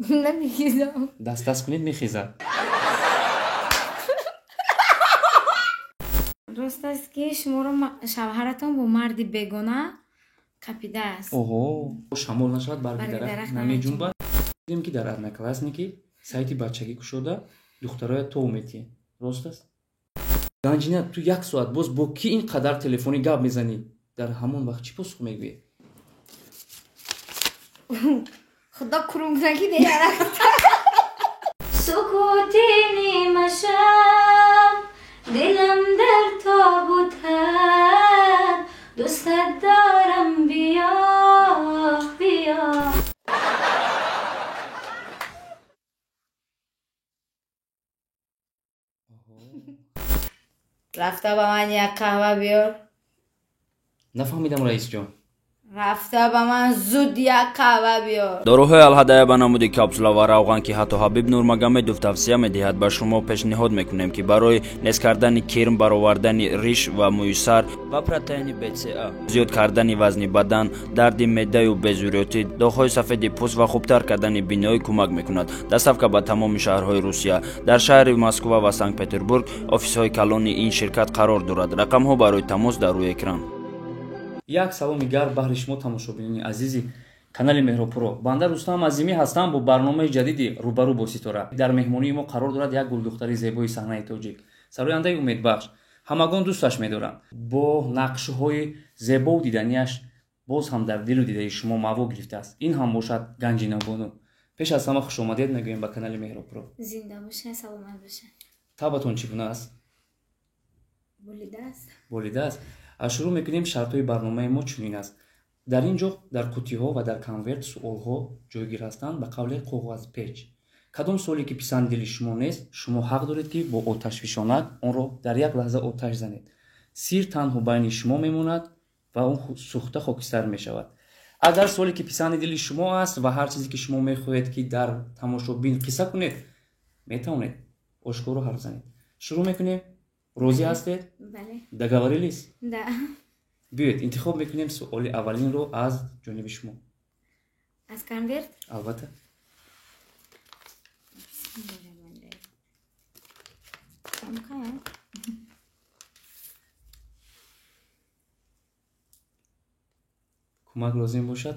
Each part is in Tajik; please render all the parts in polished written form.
نمیخیزم. دست کنید میخیزد. راست است که شما رو شوهرتان با مردی بگونه کپیده است. اوه شامل نشود برگ درخت درخت نمیجنبد. دیدیم که در одноклассники сайти бачагӣ кушода духтароя то уметӣ. Рост аст? Ганҷина ту 1 соат боз бо ки ин қадар телефонӣ гап мезанӣ? Дар ҳамон вақт чӣ посух мегӯӣ? خدا کرونگی دیارد. سکوتی نیمه شب دلم در تابوت هست دوستت دارم بیا بیا. رفته با من یک قهوه بیار. нафаҳмидам раис ҷон. رفته با من زود یک قهوه بیار. доруҳои алҳадая ба намуди капсула ва равған ки ҳатто ҳабиб нурмагомедов тавсия медиҳад ба шумо пешниҳод мекунем ки барои нест кардани кирм баровардани риш ва мӯйсар ва протеини бца зиёд кардани вазни бадан дарди меъдаю безурётӣ доғҳои сафеди пӯст ва хубтар кардани биноӣ кӯмак мекунад. доставка ба тамоми шаҳрҳои русия. дар шаҳри москва ва санкт петербург офисҳои калони ин ширкат қарор дорад. рақамҳо барои тамос дар рӯи экран. як саломи гарм баҳри шумо тамошобинони азизи канали Меҳробпуро. Банда Рустам Азимӣ ҳастам бо барномаи ҷадиди рӯбарӯ бо ситора. дар меҳмонии мо қарор дорад як гулдухтари зебои саҳнаи тоҷик. сарояндаи умедбахш. ҳамагон дӯсташ медоранд. бо нақшҳои зебоу диданиаш боз ҳам дар дилу дидаи шумо маъво гирифтааст. ин ҳам бошад Ганҷина Бону. пеш аз ҳама хушомадед мегӯем ба канали Меҳробпуро. зинда боша, саломат боша. табатон чӣ гуна аст? болидааст. болидааст. аз шурӯъ мекунем. шартҳои барномаи мо чунин аст. дар ин ҷо дар кутиҳо ва дар конверт суолҳо ҷойгир ҳастанд ба қавли коғазпеч. кадом суоле ки писанди дили шумо нест шумо ҳақ доред ки бо оташфишонак онро дар як лаҳза оташ занед. сир танҳо байни шумо мемонад ва он сӯхта хокистар мешавад. агар суоле ки писанди дили шумо аст ва ҳар чизе ки шумо мехоҳед ки дар тамошобин қисса кунед метавонед ошкоро ҳарф занед. шурӯъ мекунем. розӣ ҳастед? бале. договорились? да. биёед интихоб мекунем суоли аввалинро аз ҷониби шумо. аз конверт? албатта. кӯмак лозим бошад.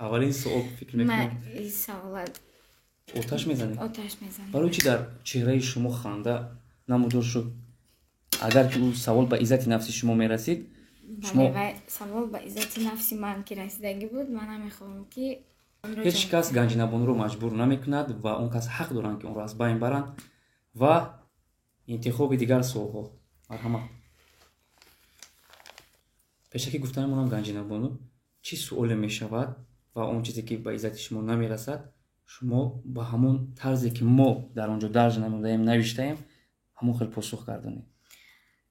аввалин суол фикр мекунам. оташ мезанед? оташ мезанем. барои чӣ дар чеҳраи шумо ханда намудор шуд? агар ки ӯ савол ба иззати нафси шумо мерасид бале, ва савол ба иззати нафси ман ки расидагӣ буд, ман намехоҳам ки ҳеҷ кас Ганҷина Бонуро маҷбур намекунад ва он кас ҳақ доранд ки онро аз байн баранд ва интихоби дигар суолҳо. марҳамат. пешакӣ гуфта мемонам Ганҷина Бону чӣ суоле мешавад ва он чизе ки ба иззати шумо намерасад шумо ба ҳамон тарзе ки мо дар он ҷо дарҷ намудаем навиштаем ҳамон хел посух гардонед.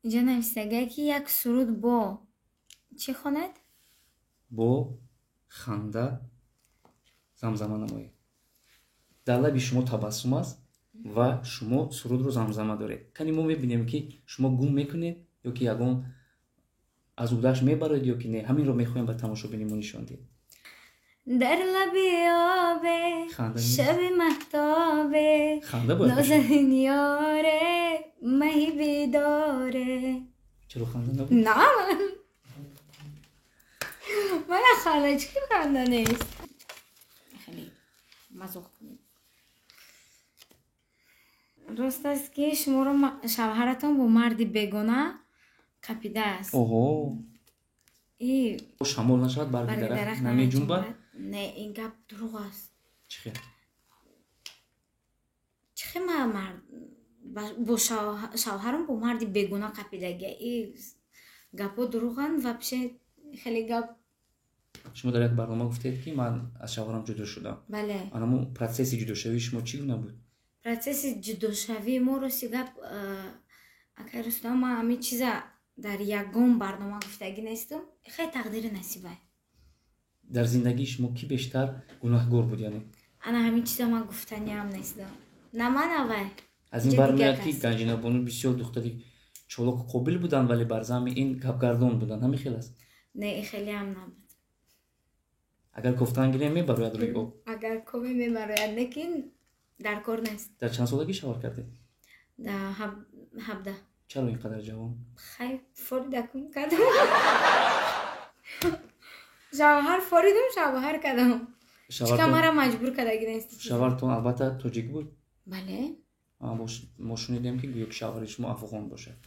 инҷа навистагае ки як суруд бо чӣ хонад? бо ханда замзама намоед. дар лаби шумо табассум аст ва шумо сурудро замзама доред. кани мо мебинем ки шумо гум мекунед ё ки ягон аз удаш мебаред ё ки не. ҳаминро мехоҳем ба тамошобини мо нишон диҳем. дар лаби обе шаби маҳтобе нозанин ёре маҳи бидоре. чаро ханда набуд? на ман наханда. чӣ ханда нест? хеле мазоқ кунед. рост аст ки шуморо шавҳаратон бо марди бегона капида аст. оҳо шамол нашавад барги дарахт намеҷунбад? не, ин гап дурӯғ аст. чӣ хел? чӣ хел бо шавҳарам бо марди бегона капидагӣ гапҳо дурӯғанд ва пише хеле гап. шумо дар як барнома гуфтед ки ман аз шавҳарам ҷудо шудам. бале. анамо протсесси ҷудошавии шумо чӣ гуна буд? протсесси ҷудошавии мо рости гап акай рустам ман ҳамин чиза дар ягон барнома гуфтагӣ нестум. хеле тақдири насиба. дар зиндагии шумо ки бештар гунаҳгор буд? яъне ана ҳамин чиза ман гуфтаниам нестам. на ман авай. аз ин бармеяд ки Ганҷина Бону бисёр духтари чолоку қобил буданд вале бар замми ин гапгардон буданд. ҳамин хел аст? не, хелеам набуд. агар кофтан гирем мебарояд рӯи об. агар коме мебарояд лекин дар кор нест. дар чанд солагӣ шавар кардед? Да 17. чаро ин қадар ҷавон? хай форидакум кадам. шавҳар форидум шавҳар кадам. Чика мара маҷбур кадаги нест. шавартон албатта тоҷик буд? бале. мо шунидем ки гӯё ки шавҳари шумо афғон бошад.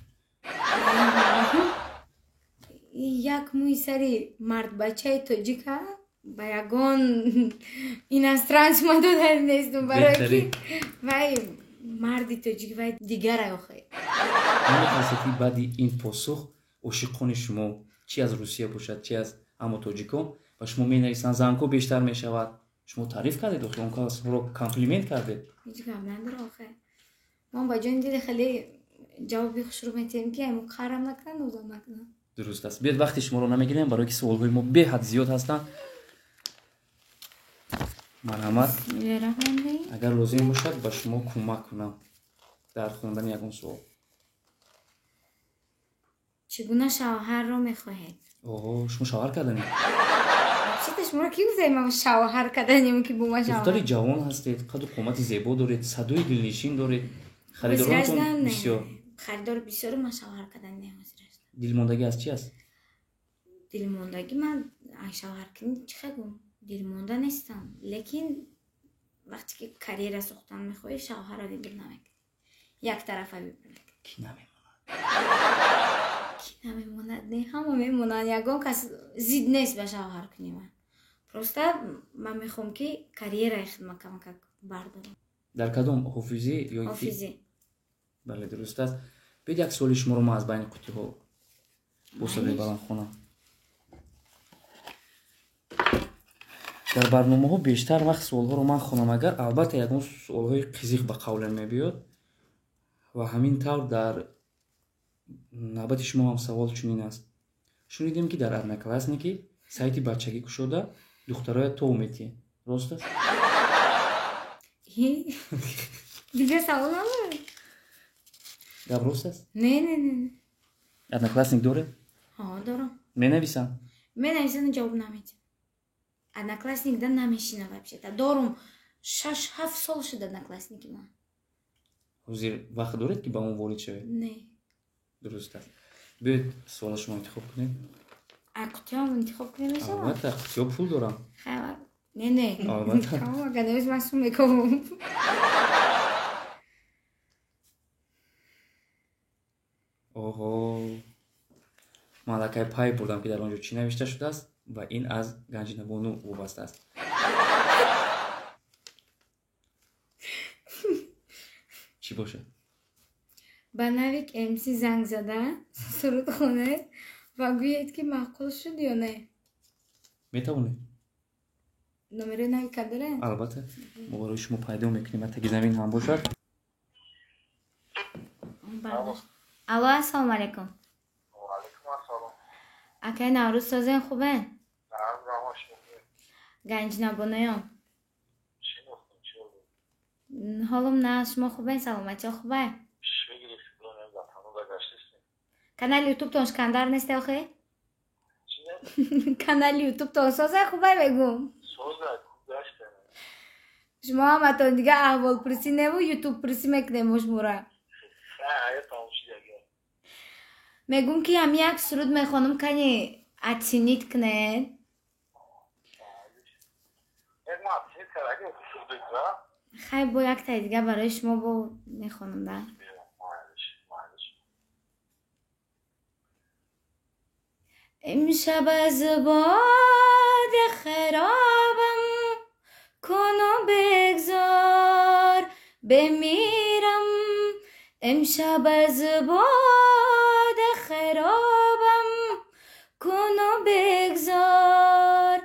як мӯи сари мардбачаи тоҷика ба ягон иностранц ма дода нестум барое ки вай марди тоҷик вай дигара охе. намехостед ки баъди ин посух ошиқони шумо чи аз русия бошад чи аз аммо тоҷикон ба шумо менависанд занко бештар мешавад. шумо таъриф кардед охе он касро комплимент кардед. ҳеҷ гап надора охе. ман ба ҷони диде хеле ҷавоби хушрӯ метиҳем ки айму қарам накунад нозам накунад. дуруст аст. биёед вақти шуморо намегирем барое ки суолҳои мо беҳад зиёд ҳастанд. марҳамат. агар лозим бошад ба шумо кӯмак кунам дар хондани ягон суол. чӣ гуна шавҳарро мехоҳед? оҳо шумо шавҳар кардани? вообще-то шумо ки гуфтед ман шавҳар каданем ки бу ма духтари ҷавон ҳастед, қаду қомати зебо доред, садои дилнишин доред, харидоронтон бисёр. харидор бисёру ман шавҳар кадан неҳозир ҳастам. дилмондагӣ аз чи аст? дилмондагӣ ман шавҳар кунӣ чӣ хагум дилмонда нестам, лекин вақте ки карьера сохтан мехоҳӣ шавҳарро вибур намекунӣ. як тарафа вибур мекунӣ. ки намемонад. ки намемонад не ҳама мемонанд. ягон кас зид нест ба шавҳар кунӣ. ман просто ман мехоҳам ки карьераи хидматкам как бардорам. дар кадом ҳофизӣ ё ҳофизӣ? бале дуруст аст. биёед як суоли шуморо ман аз байни қутиҳо босаде баландхона. дар барномаҳо бештар вақт суолҳоро ман хонам, агар албатта ягон суолҳои қизиқ ба қавлем мебиёд ва ҳамин тавр дар навбати шумо ҳам савол чунин аст. шунидем ки дар одноклассники сайти бачагӣ кушода духтароя тов метиҳед. рост аст? дигар савол надорам. гап рост аст? не одноклассник доред? ҳо дорам. менависанд? менависанд ҷавоб наметиҳам. одноклассникда намешинам вообще-то. дорум 6-7 сол шуд одноклассники ман. ҳозир вақт доред ки ба он ворид шавед? не. дуруст аст. биёед суола шумо интихоб кунед. қутиём интихоб кунем мешавад? албатта қутиё пул дорам. не албатта. гадоз масъул мекунам. оҳо малакаи пай бурдам ки дар он ҷо чӣ навишта шудааст ва ин аз ганҷинабону вобаста аст. чӣ бошад? ба навик МС занг зада суруд хонед ва гӯед ки маъқул шуд ё не? метавонед? номерои навика доред? албатта мо барои шумо пайдо мекунем ва таги замин ҳам бошад. алло ассалому алайкум. акай наврӯз созен хубен? ганҷнабонаём. ҳолум на шумо хубен? саломатиё хубай? канали ютубтон шкандар несте охе? канали ютубтон созен хубай мегум? шумо ҳаматон дига аҳволпурсӣ неву ютуб пурсӣ мекунем мо шумора. мегум ки ҳам як суруд мехонам кани оценит кунед. хай бо яктаи дига барои шумо бо мехонам да. امشب از باد خرابم کن و بگذار بمیرم. امشب از باد خرابم کن و بگذار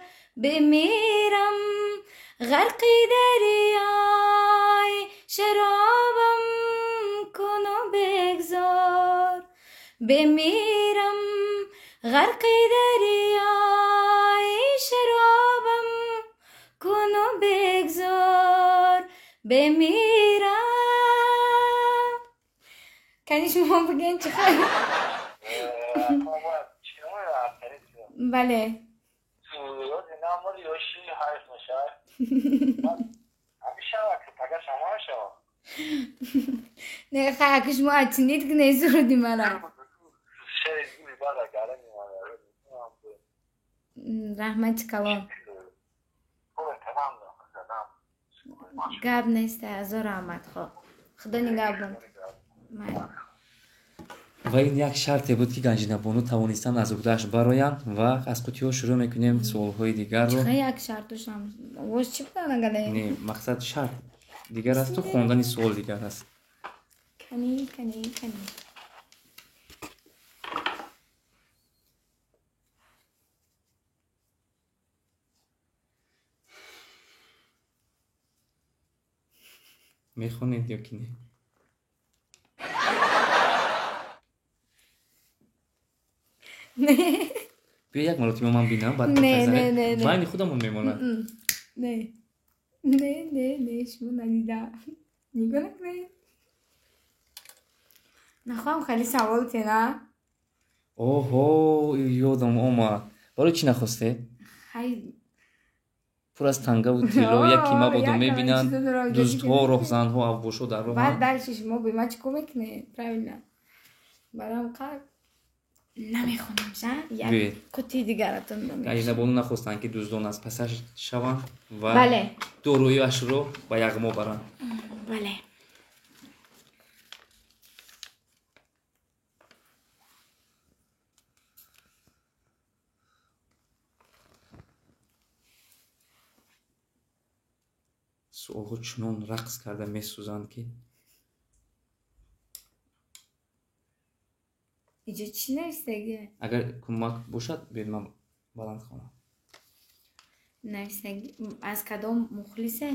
بمیرم. غرقی دریای شرابم کن و بگذار بمیرم. غرقی دریای شرابم کن و بگذار بمیرم. کنی شما بگین چه خواهی؟ بله yağmur yoşi hayır meşay. Hamiشه وقت پگه شما شو. نه خاکش ما اچنید که نیزردی منو. شاید می بالا گله می‌مونه. رحمت کلام. خوبه تمام ده. گاب نیست از رحمت خو. خدا نگهبان. ва ин як шарте буд ки ганҷинабону тавонистанд аз уҳдааш бароянд ва аз қутиҳо шурӯъ мекунем суолҳои дигарро. як шарт дошам. воз чӣ будан агаре? Не, мақсад шарт дигар асту хондани суол дигар аст. Кани. мехонед ё ки не? Не. бия як маротиба ман бинам баъд не. байни худамон мемонад. Не, шумо надида. нигоҳ накунед. нахоҳам хеле савол тена. оҳо, ёдам омад. барои чӣ нахостед? хай пур аз тангаву тилло яке мабодо мебинанд дуздҳо роҳзанҳо авбошо дар роҳ. баъд дальше шумо бе ман чӣ кор мекунед? правильно. барам қар намехонам ша. як қути дигаратон донем. ганҷинабону нахостанд ки дуздон аз пасаш шаванд ва бале дороиашро ба яғмо баранд. бале. суолҳо чунон рақс карда месӯзанд ки иҷо чӣ навистаги? агар кӯмак бошад биёед ман баланд хонам. навистаги аз кадом мухлисе?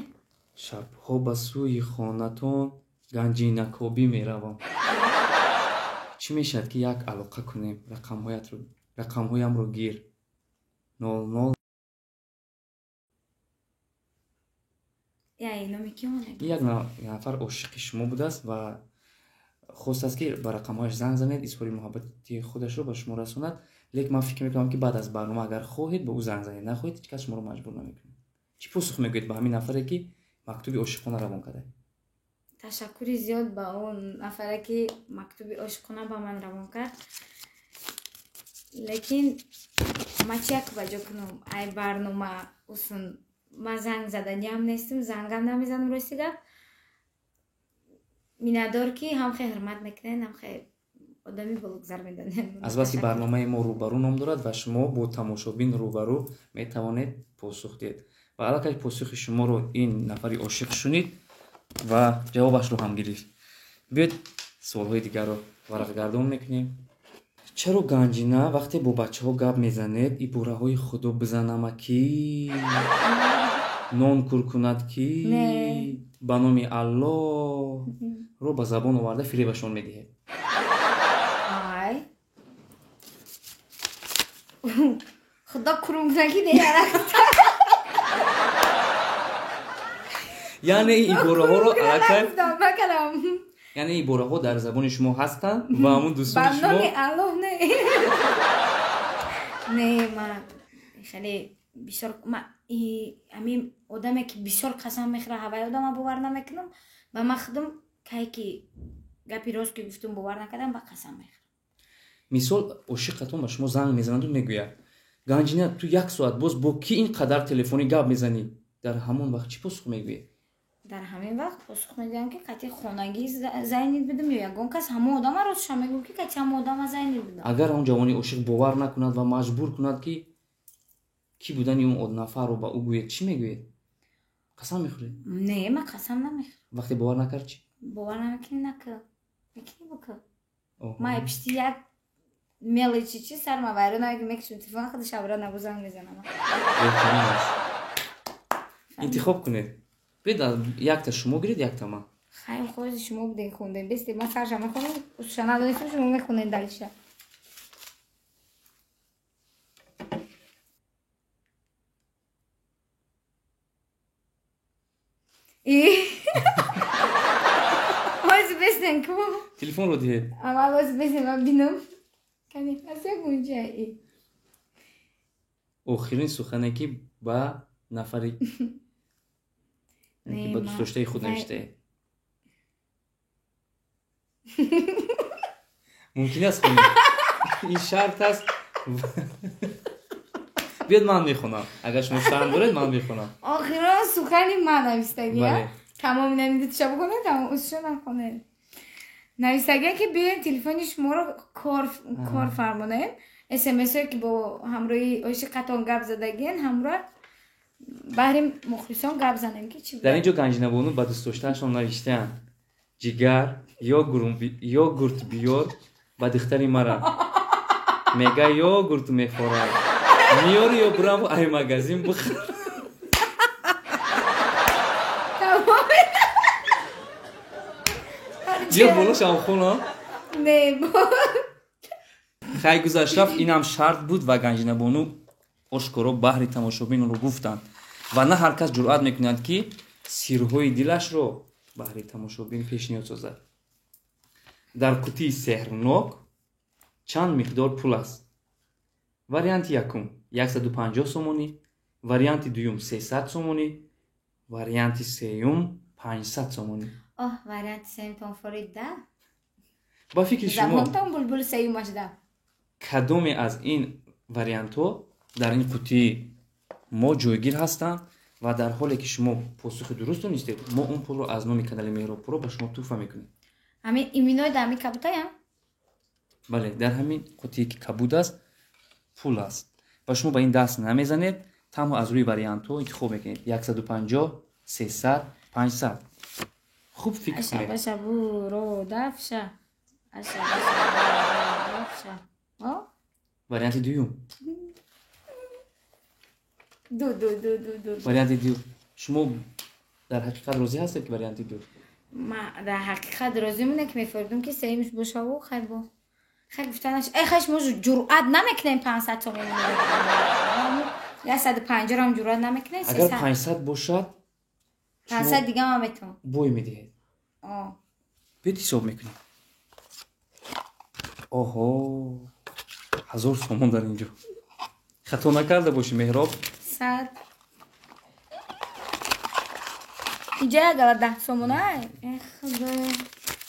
шабҳо ба сӯи хонатон ганҷинакобӣ меравам. чӣ мешавад ки як алоқа кунем? рақамҳоямро гир 00. як нафар ошиқи шумо будааст ва хостааст ки ба рақамҳояш занг занед, изҳори муҳаббати худашро ба шумо расонад. лекин ман фикр мекунам ки баъд аз барнома агар хоҳед ба ӯ занг занед, нахоҳед ҳеҷ кас шуморо маҷбур намекунад. чӣ посух мегӯед ба ҳамин нафаре ки мактуби ошиқона равон кардад? ташаккури зиёд ба он нафаре ки мактуби ошиқона ба ман равон кард. лекин ман чӣ як ваҷо кунам? ай барнома усон ман занг заданиам нестам, зангам намезанам. рости гап минадор ки ҳам хеле ҳурмат мекунед, ҳам хеле одами болгузар медонед. аз баси барномаи мо рӯбарӯ ном дорад ва шумо бо тамошобин рӯбарӯ метавонед посух диҳед. ва аллакай посухи шуморо ин нафари ошиқ шунид ва ҷавобашро ҳам гирифт. биёед суолҳои дигарро варақгардон мекунем. чаро ганҷина вақте бо бачаҳо гап мезанед ибораҳои худо бизанама ки нон кур кунад ки ба номи аллоҳро ба забон оварда фиребашон медиҳед? ай худо курумнаки деярахта. яъне ибораҳоро аллакай накардам. яъне ибораҳо дар забони шумо ҳастанд ва ҳамун дӯстони шумо. ба номи аллоҳ не. не ман хеле бисёр ҳамин одаме ки бисёр қасам мехӯрад ҳавай одама бовар намекунам. ба ман худам кай ки гапи рост ки гуфтум бовар накардам ба қасам мехӯрам. мисол ошиқатон ба шумо занг мезанаду мегӯяд ганҷина ту як соат боз бо кӣ ин қадар телефонӣ гап мезанӣ? дар ҳамон вақт чӣ посух мегӯед? дар ҳамин вақт посух медиҳам ки қати хонагӣ зайнид будам ё ягон кас ҳамон одама ростша мегӯм ки қати ҳамон одама зайнид будам. агар он ҷавони ошиқ бовар накунад ва маҷбур кунад ки кӣ будани он нафарро ба ӯ гӯед, чӣ мегӯед? қасам мехӯред? не ман қасам намехӯрам. вақте бовар накард чӣ? бовар намекунӣ накӯ мекунӣ букӯ. ман пишти як мелочи чи сарма вайрон мекушам телефон худи шабра набу занг мезанам. интихоб кунед. биёед якта шумо гиред, якта ман. хайм хози шумо будем хондем. бесте ман сарша мехонам, усша надонистам шумо мехонед дальше. Ози бесен ку. телефонро диҳед. Амал ози бесен ман бинам. Кани аз як гунҷа. охирин сухане ки با نفری که با دوست داشته خود نوشته. ممکن است کنید این شرط است. بیاد من میخونم اگر شما شرم دارید من میخونم. آخرا سخنی من نویستگی تمام نمیده تشا بکنه تمام ازشو نخونه نویستگی که بیاین تلفن شما رو کار فرمانه SMS هایی که با همراهی عاشق قطعان گپ زدگین همراه بحر مخلصان گپ زنیم که چی بود؟ در اینجا گنجینه‌بانو با دوست داشته‌شان نوشتن جگر یوگورت بیار با دختری مرا میگه یوگورت میخورد میاری یا برام ای مگزین بخور. بیا بالا شام خونه. نه خیلی گذشت رفت. اینم شرط بود و گنجینه‌بانو آشکارا بحر تماشابین رو گفتند و نه هر کس جرأت میکند که سرهای دلش رو بحر تماشابین پیشنهاد سازد. در کتی سحرناک چند مقدار پول است؟ وریانت یکم 150 سومونی، وریانت دوم 300 سومونی، وریانت سوم 500 سومونی. وریانت سوم تون فرید ده. با فکر شما زبان بلبل سومش ده. کدوم از این وریانت ها در این کتی ما جایگیر هستند و در حالی که شما پاسخ درست رو نیستید ما اون پول رو از نام کانال مهراب پرو به شما توفه میکنیم. همین ایمینای در همین کبوت هایم؟ بله در همین کتی که کبود است پول است و شما با این دست نمیزنید. تمام از روی وریانت ها انتخاب میکنید 150 300 500. خوب فکر کنید. باشه برو دفشه وریانت دوم دو وریانت دوم. شما در حقیقت راضی هستید که وریانت دو؟ ما در حقیقت راضی مونه که میفردم که سیمش باشه و خیلی با خیلی گفتنش خیش ما جرأت نمیکنیم 500 تومن یا 150 هم جرأت نمیکنیم. اگر 500 باشد 500 دیگه هم میتونم بوی میدهید. بیت حساب میکنیم. آها 1000 تومان در اینجا. خطا نکرده باشی مهراب. 100 اینجا اگر 10 تومانه خدا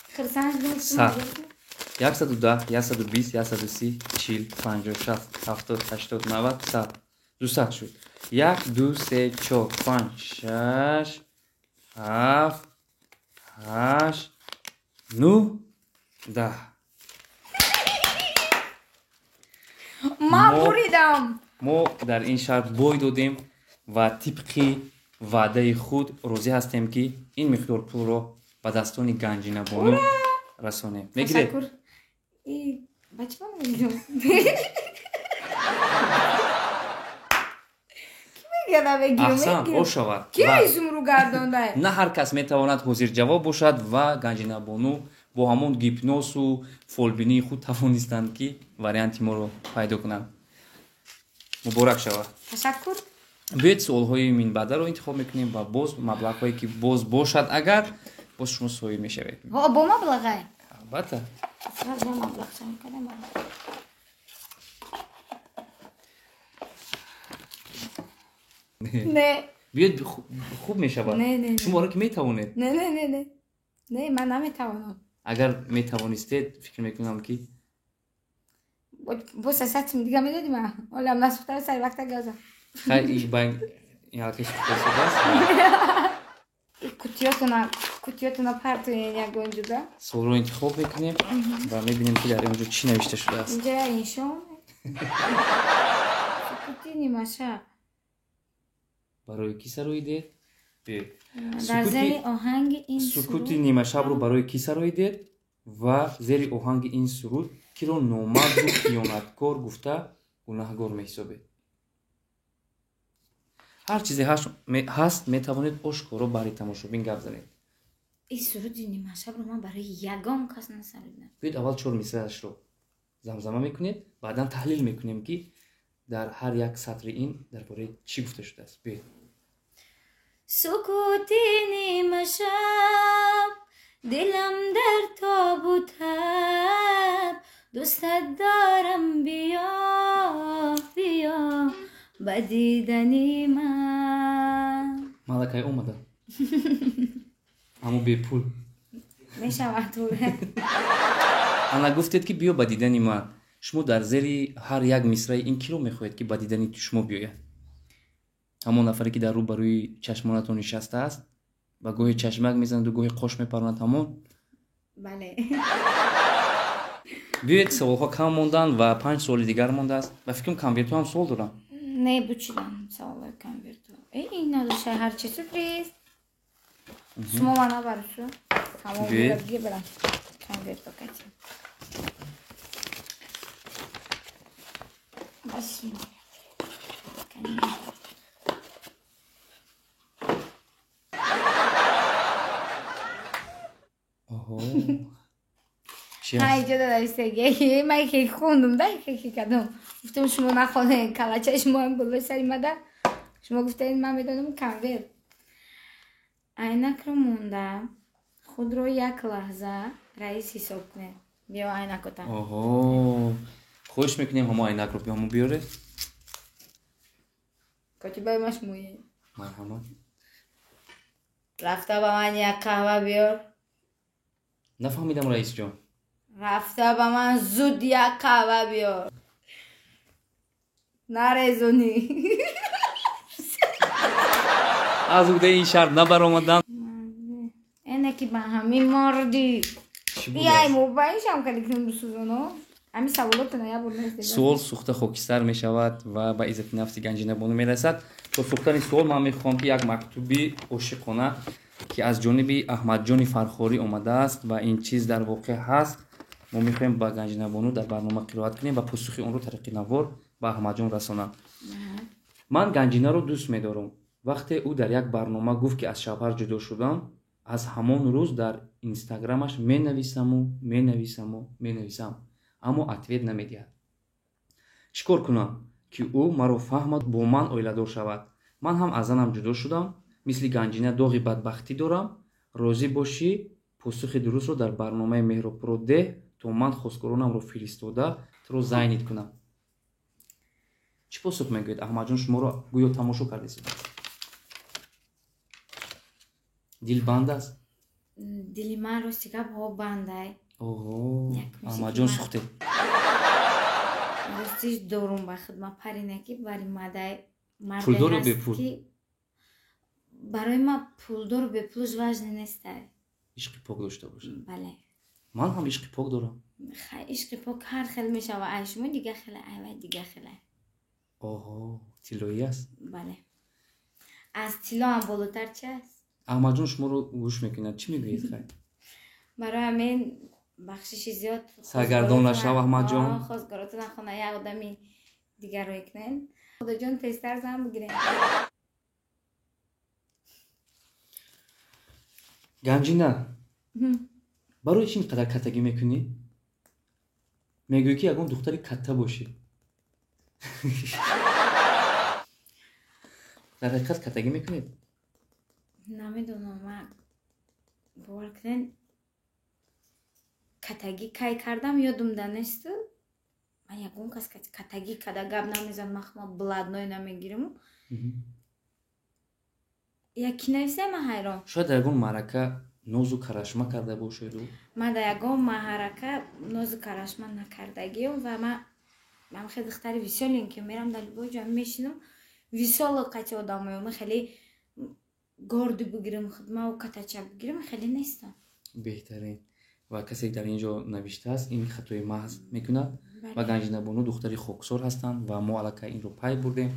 خرسان 100 110 120 130 40 50 60 70 80 90 100 200 شد. 1 2 3 4 5 6 7 8 9 10. ما بریدم. ما در این شرط بوی دادیم و طبق وعده خود راضی هستیم که این مقدار پول رو به دستان گنجینه‌بانو رسانیم. میگیره؟ بچه من میگم کی میگه بگیم احسن او شود کی ایشون رو گردانده. نه هر کس میتواند حاضر جواب باشد و گنجینه‌بانو با همون گیپنوس و فولبینی خود توانستند که وریانت ما رو پیدا کنند. مبارک شود. تشکر. بیاید سوال‌های من بعد رو انتخاب میکنیم و باز مبلغ‌هایی که باز باشد اگر باز شما سوال میشوید. با مبلغ البته. فقط با مبلغ چند کنم. نه. بیاید خوب میشود. نه. شما را که میتوانید. نه من نمیتوانم. اگر میتوانستید فکر میکنم که با ساعت دیگه میدادیم ولی هم نسوخته سر وقت گازه خیلی باید این حالکش بسید است کتیاتونا پرتو یک گنجو ده سوال رو انتخاب بکنیم و میبینیم که در اینجا چی نوشته شده است. اینجا اینشون کتی نیمشه برای کی سرویدید؟ در زیر آهنگ این سکوت نیمه شب رو برای کی سرویدید و زیر آهنگ این سرود کی رو نامرد و خیانتکار گفته گناهکار میحسابید. هر چیزی هست میتوانید آشکارا برای تماشابین گپ زنید. این سرود نیمه شب رو من برای یگان کس نسرویدم. بیاید اول 4 مصرعش رو زمزمه میکنید بعدا تحلیل میکنیم که در هر یک سطر این درباره چی گفته شده است. بیاید. سکوتی نیمه شب دلم در تاب و تب دوستت دارم بیا ба дидани ман. малакай омада аммо бепул мешавад ана гуфтед ки биё ба дидани ман. шумо дар зери ҳар як мисраи ин киро мехоҳед ки ба дидани шумо биёяд? ҳамон нафаре ки дар рӯ ба рӯи чашмонатон нишастааст, ба гоҳи чашмак мезанаду гоҳи қош мепаронад ҳамон? бале биёед, саволҳо кам монданд ва 5 соли дигар мондааст. ба фикрам конверту ҳам суол дорам. не бучидам саволои конверту надошай ҳарчи сюрприз шумо мана барусу ҳамон бирабги барам конверту кати ҳайҷо дадавистаги ман кеки хондум да кеки кадом гуфтам шумо нахонед калачаи шумоам болои сари мада шумо гуфтаед ман медонам конверт айнакро монда худро як лаҳза раис ҳисоб кунед биё айнакотам хоҳиш мекунем ҳамо айнакро биёмо биёре котибаи ма шумои марҳамат. рафта ба ман як қаҳва биёр. нафаҳмидам раисҷон. рафта ба ман зуд як қаҳва биёр. нарезонӣ аз удаи ин шарт набаромадам. эне ки ба ҳамин мордӣ яй мубаишам кадикнам бисӯзоно ҳамин саволотона як бор нестед. суол сӯхта хокистар мешавад ва ба иззати нафси Ганҷинабону мерасад. то сӯхтани суол ман мехоҳам ки як мактуби ошиқона ки аз ҷониби Аҳмадҷони Фархорӣ омадааст ва ин чиз дар воқеъ ҳаст, мо мехоҳем ба Ганҷинабону дар барнома қироат кунем ва посухи онро тариқи навор ба Аҳмадҷон расонам. ман Ганҷинаро дӯст медорам. вақте ӯ дар як барнома гуфт ки аз шавҳар ҷудо шудам, аз ҳамон рӯз дар инстаграмаш менависам, аммо ответ намедиҳад. чӣ кор кунам ки ӯ маро фаҳмад бо ман оиладор шавад? ман ҳам аз занам ҷудо шудам, мисли Ганҷина доғи бадбахтӣ дорам. розӣ бошӣ посухи дурустро дар барномаи Меҳробпуро деҳ, то ман хостгаронамро фиристода туро зайнит кунам. чӣ посух мегӯед? Аҳмадҷон шуморо гӯё тамошо кардест. дил банд аст? дили ман рости гап ҳо бандай. Аҳмадҷон сӯхтед. ростиш дорум ба хидмат паринаки бари мадай пулдору бепул. барои ман пулдору бепулш важне нестай. ишқи пок дошта бошад. бале ман ҳам ишқи пок дорам. ишқи пок ҳар хел мешава. ай шумо дига хела айвай дига хела. тиллоӣ аст? бале аз тилло ҳам болотар чи аст? Аҳмадҷон шуморо гӯш мекунад. чӣ мегӯед? хай барои ҳамин бахшиши зиёд саргардон нашав Аҳмадҷон. хостгоротона хона як одами дигарро кунен. худоҷон тезтар зам бигирем. Ганҷина, барои чӣ ин қадар каттагӣ мекунӣ? мегӯӣ ки ягон духтари катта бошӣ. дар ҳақиқат каттагӣ мекунед? намедонам. ман бовар кунед каттагӣ кай кардам ёдум данесту. ман ягон кас каттагӣ када гап намезанам. ман худам бладной намегирам. яки нависам ман ҳайрон. шояд дар ягон маърака нозу карашма карда бошеду? ман дар ягон маърака нозу карашма накардагиам ва ман хеле духтари висёлем ки мерам дар любой ҷо мешинам. висёло қати одамоё ман хеле горду бигирам худмау катача бигирам хеле нестам. беҳтарин. ва касе дар ин ҷо навиштааст ин хатои маҳз мекунад. ва Ганҷинабону духтари хоксор ҳастанд ва мо аллакай инро пай бурдем.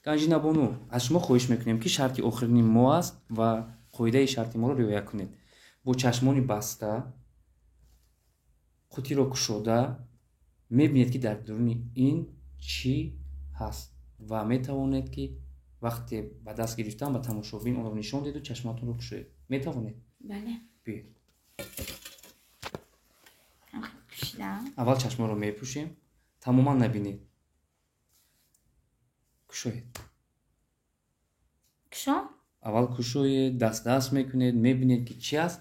Ганҷинабону, аз шумо хоҳиш мекунем ки шарти охирини мо аст ва қоидаи шарти моро риоя кунед. бо чашмони баста қутиро кушода мебинед ки дар дуруни ин чӣ ҳаст ва метавонед ки вақте ба даст гирифтан ба тамошобин онро нишон деду чашматонро кушоед. метавонед? бале биёед. пушидам. аввал чашмонро мепӯшем. тамоман набинед. кушоед. кушо? аввал кушоед, даст мекунед, мебинед ки чӣ аст,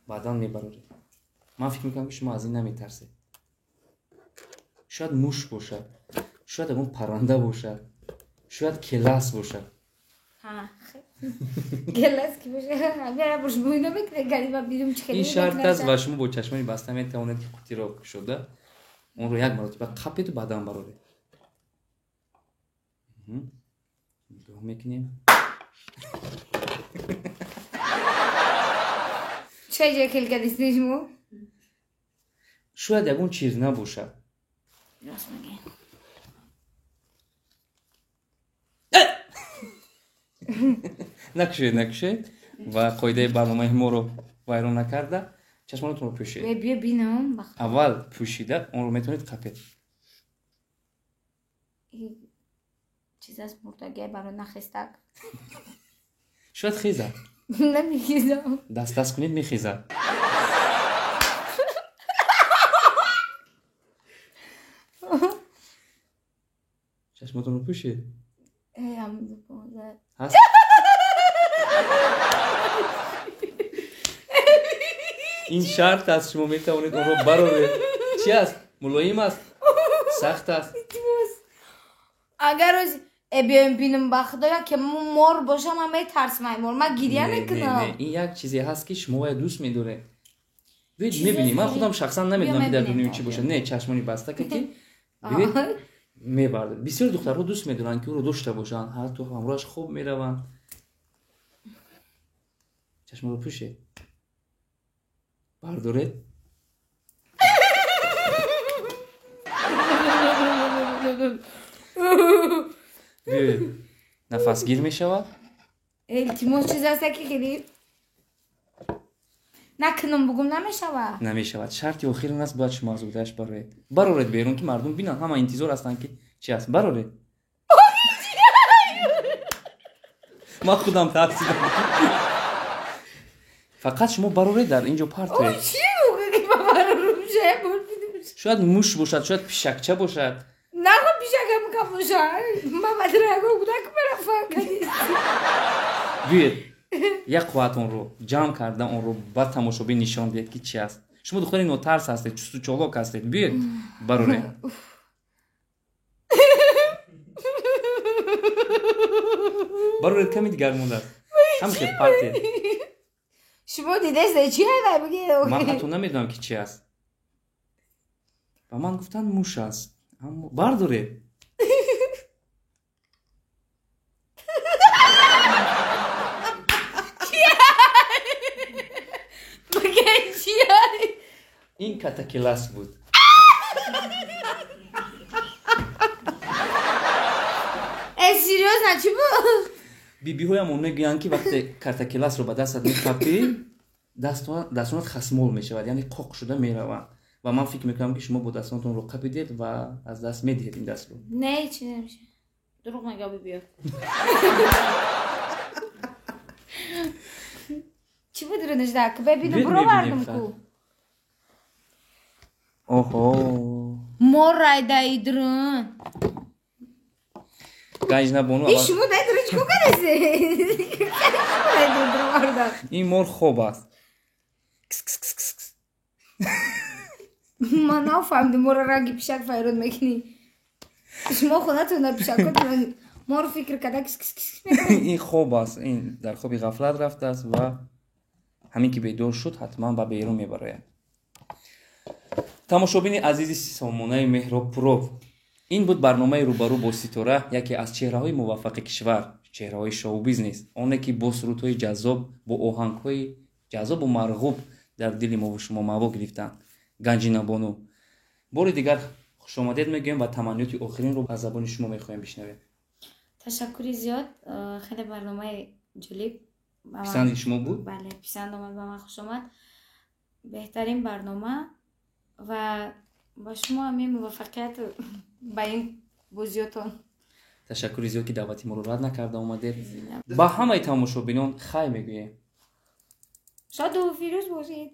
баъдан мебароред. ман фикр мекунам ки шумо аз ин наметарсед. шояд муш бошад, шояд ягон парранда бошад, شاید کلاس باشه. ها کلاس کی باشه؟ برای برش بوینه میکنه گریبا بیرون چه این شرط است و شما با چشمانی بسته میتوانید که قوطی را شده اون رو یک مرتبه قپید و بعداً برارید. نگاه میکنیم. چه جای کل کدیس نیشمو؟ شاید یکون چیز نباشه. راست میگه. نکشید و قاعده برنامه ما رو ویران نکرده. چشمانتون رو پوشید. بیا بینم. اول پوشیده اون رو میتونید قپید. چیز از مرتگه برای نخستک. شاید خیزه. نمیخیزم. دست کنید میخیزه. چشمتون رو پوشید. هست؟ این شرط است شما میتوانید اون رو برارید. چی است؟ ملایم است؟ سخت است؟ اگر از بیایم بینم بخدا که مور باشم من میترسم مور من گریه میکنم. نه این یک چیزی هست که شما باید دوست میداره. ببین میبینی من خودم شخصا نمیدونم که در دنیا چی باشه. نه چشمانی بسته که ببین میبرده. بسیار دخترها دوست میدونن که او رو داشته باشن. هر تو همراهش خوب میرون. چشم رو پوشه. برداره. نفس گیر میشود. التماس چیز است که خیلی نکنم بگم نمیشود. شرطی آخر این است باید شما از بودش برارید بیرون که مردم بینن. همه انتظار هستن که چی است برارید. ما خودم تحصیلم. فقط شما برارید در اینجا پرتوید. چی موقع که من برارم شاید موش باشد. شاید پیشکچه باشد. نه خب پیشکم که باشد. من بدرگاه بودم که برفت کدیست. بیاید یک قوتون رو جمع کرده اون رو بعد تماشابین نشان دید که چی است. شما دختری نوترس هستید. چستو چالاک هستید. بیاید برارید. برارید کمی دیگر مونده است. همشه پرتید. شما دیده چی هست بگید؟ من حتی نمیدونم که چی است. و من گفتن موش است. بردارید. این کتاکلاس بود. سیریوس نه چی بود؟ بیبی های همون میگوین که وقتی کتاکلاس رو به دستت میخوابی دستانت خسمول میشود. یعنی قاق شده میروند. و من فکر میکنم که شما با دستانتون رو قپیدید و از دست میدهید این دست رو. نه چی نمیشه. دروغ نگه بیا. چی بود رو نجده که ببینم برو بردم کو. اوهو مور رای دایدرون. گنج نبونو. ای شما دایدرون چی کنیسه؟ این مور خوب است. من نفهمیدم مور رنگی پیشک فیرون میکنی. شما خودتون در پیشک کنید. مور فکر کرده این خوب است. این در خوابی غفلت رفته است و همین که بیدار شد حتما با بیرون میبره. تماشابین عزیزی سامانه مهراب پرو، این بود برنامه روبرو با ستاره، یکی از چهره‌های موفق کشور، چهره‌های شو بیزنس، آنه که با سرودهای جذاب، با آهنگ‌های جذاب و مرغوب در دل ما و شما محبوب گرفتند. گنجی نبانو. بار دیگر خوش آمدید میگیم و تمنیات آخرین رو از زبان شما میخوایم بشنویم. تشکر زیاد. خیلی برنامه جالب پسند شما بود؟ بله پسند آمد و من خوش آمد. بهترین برنامه و با شما همین موفقیت با این بازیاتون. تشکر زیاد که دعوتی ما رو رد نکرده اومدید. با همه تماشابینان خیر میگویم. شاد و فیروز باشید.